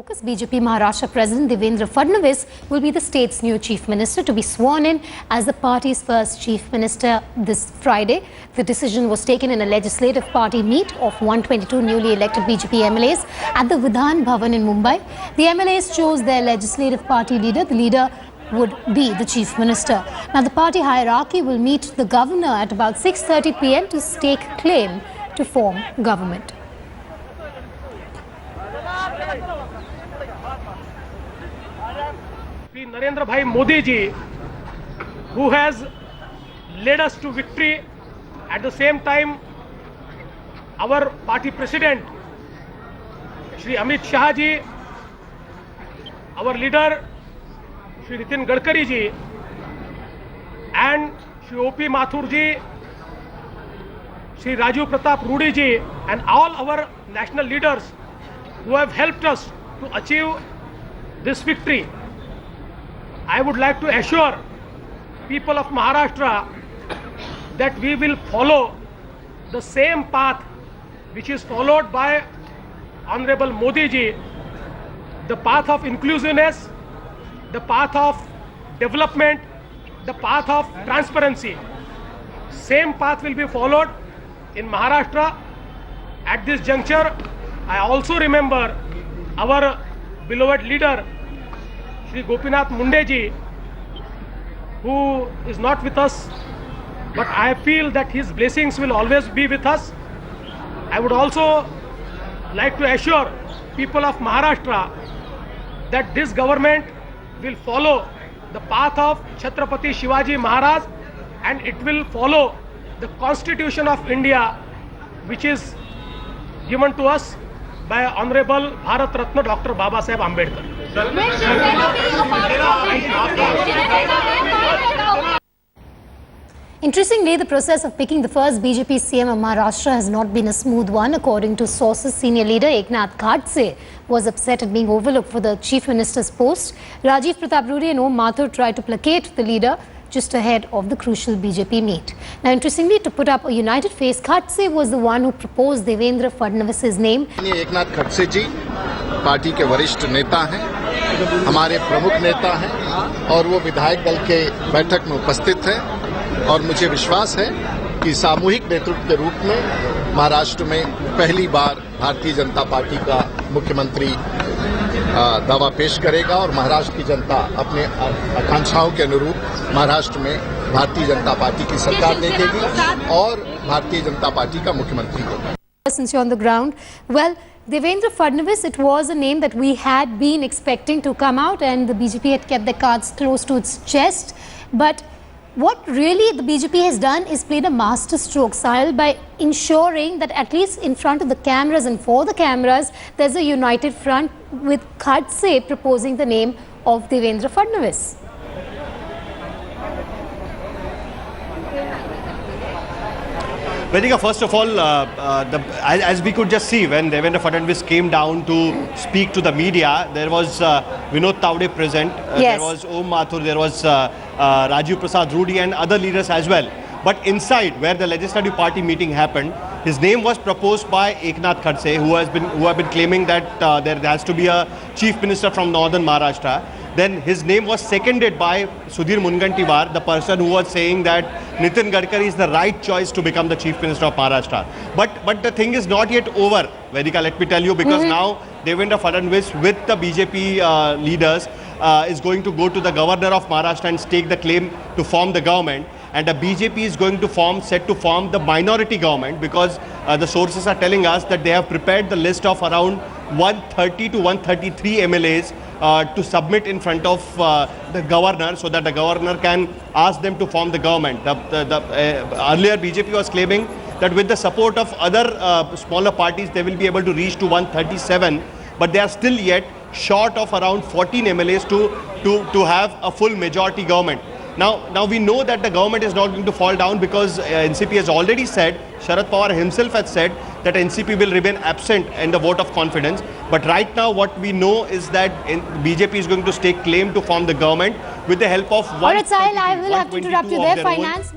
focus, BJP Maharashtra President Devendra Fadnavis will be the state's new Chief Minister to be sworn in as the party's first Chief Minister this Friday. The decision was taken in a legislative party meet of 122 newly elected BJP MLAs at the Vidhan Bhavan in Mumbai. The MLAs chose their legislative party leader. The leader would be the Chief Minister. Now, the party hierarchy will meet the governor at about 6:30 p.m. to stake claim to form government. Narendra Bhai Modi ji, who has led us to victory, at the same time our party president Shri Amit Shah ji, our leader Shri Nitin Gadkari ji, and Shri O.P. Mathur ji, Shri Raju Pratap Rudy ji, and all our national leaders who have helped us to achieve this victory. I would like to assure people of Maharashtra that we will follow the same path which is followed by Honorable Modi ji, the path of inclusiveness, the path of development, the path of transparency. Same path will be followed in Maharashtra. At this juncture, I also remember our beloved leader Shri Gopinath Munde ji, who is not with us, but I feel that his blessings will always be with us. I would also like to assure people of Maharashtra that this government will follow the path of Chhatrapati Shivaji Maharaj, and it will follow the Constitution of India, which is given to us by Honorable Bharat Ratna Dr. Baba Saheb Ambedkar. Interestingly, the process of picking the first BJP CM of Maharashtra has not been a smooth one. According to sources, senior leader Eknath Khadse was upset at being overlooked for the Chief Minister's post. Rajiv Pratap Rudy and Om Mathur tried to placate the leader just ahead of the crucial BJP meet. Now, interestingly, to put up a united face, Khadse was the one who proposed Devendra Fadnavis' name. Eknath Khadse ji party के वरिष्ठ नेता हैं, हमारे प्रमुख नेता हैं और वो विधायक दल के बैठक में उपस्थित हैं और मुझे विश्वास है कि सामूहिक नेतृत्व के रूप में महाराष्ट्र में पहली बार भारतीय जनता पार्टी का मुख्यमंत्री दावा पेश करेगा और महाराष्ट्र की जनता अपने आकांक्षाओं के अनुरूप महाराष्ट्र में भारतीय जनता पार्टी की सरकार देखेगी और भारतीय जनता पार्टी का मुख्यमंत्री होगा. Since you're on the ground, well, Devendra Fadnavis, it was a name that we had been expecting to come out, and the BJP had kept their cards close to its chest. But what really the BJP has done is played a master stroke, Sahil, by ensuring that at least in front of the cameras and for the cameras, there's a united front with Khadse proposing the name of Devendra Fadnavis. Vedika, first of all, as we could just see when Devendra Fadnavis came down to speak to the media, there was Vinod Tawde present, Yes. there was Om Mathur, there was Rajiv Prasad Rudy and other leaders as well. But inside, where the legislative party meeting happened, his name was proposed by Eknath Khadse, who have been claiming that there has to be a chief minister from northern Maharashtra. Then his name was seconded by Sudhir Mungantiwar, the person who was saying that Nitin Gadkari is the right choice to become the chief minister of Maharashtra. But the thing is not yet over, Vedika, let me tell you, because now Devendra Fadnavis with the BJP leaders is going to go to the governor of Maharashtra and stake the claim to form the government. And the BJP is going to set to form the minority government, because the sources are telling us that they have prepared the list of around 130 to 133 MLAs to submit in front of the governor, so that the governor can ask them to form the government. Earlier BJP was claiming that with the support of other smaller parties, they will be able to reach to 137, but they are still yet short of around 14 MLAs to have a full majority government. Now we know that the government is not going to fall down, because NCP has already said, Sharad Pawar himself has said that NCP will remain absent in the vote of confidence. But right now what we know is that BJP is going to stake claim to form the government with the help of All right, Sahil, I will have to interrupt you there. Finance